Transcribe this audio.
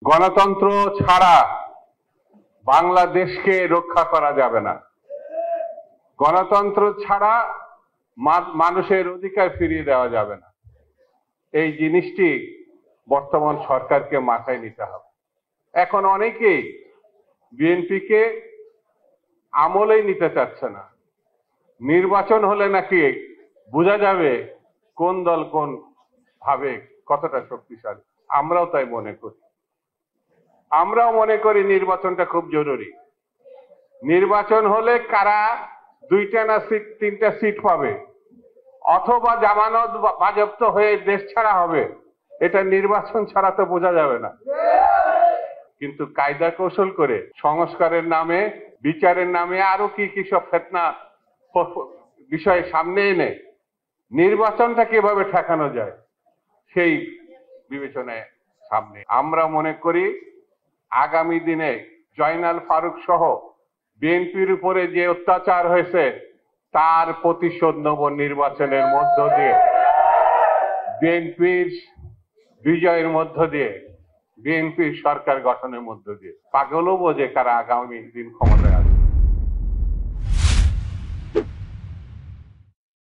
গণতন্ত্র ছাড়া বাংলাদেশকে রক্ষা করা যাবে না। গণতন্ত্র ছাড়া মানুষের অধিকার ফিরিয়ে দেওয়া যাবে না। এই জিনিসটি বর্তমান সরকারকে মাথায় নিতে হবে। এখন অনেকেই বিএনপিকে আমলেই নিতে চাচ্ছে না। নির্বাচন হলে নাকি বোঝা যাবে কোন দল কোন ভাবে কতটা শক্তিশালী। আমরাও তাই মনে করি। আমরাও মনে করি নির্বাচনটা খুব জরুরি। নির্বাচন হলে কারা 2টা না 3টা সিট পাবে অথবা জামানত বাজেয়াপ্ত হয়ে দেশ ছাড়া হবে, এটা নির্বাচন ছাড়া তো বোঝা যাবে না। কিন্তু কায়দা কৌশল করে সংস্কারের নামে, বিচারের নামে আরো কি কি সব ফিতনা বিষয় সামনে এনে নির্বাচনটা কিভাবে ঠেকানো যায় সেই বিবেচনায় সামনে। আমরা মনে করি আগামী দিনে জয়নাল ফারুক সহ বিএনপির উপরে যে অত্যাচার হয়েছে তার প্রতিশোধ নেব নির্বাচনের মধ্য দিয়ে, বিএনপির বিজয়ের মধ্য দিয়ে, বিএনপির সরকার গঠনের মধ্য দিয়ে। পাগলও বোঝে কারা আগামী দিন ক্ষমতায় আসবে।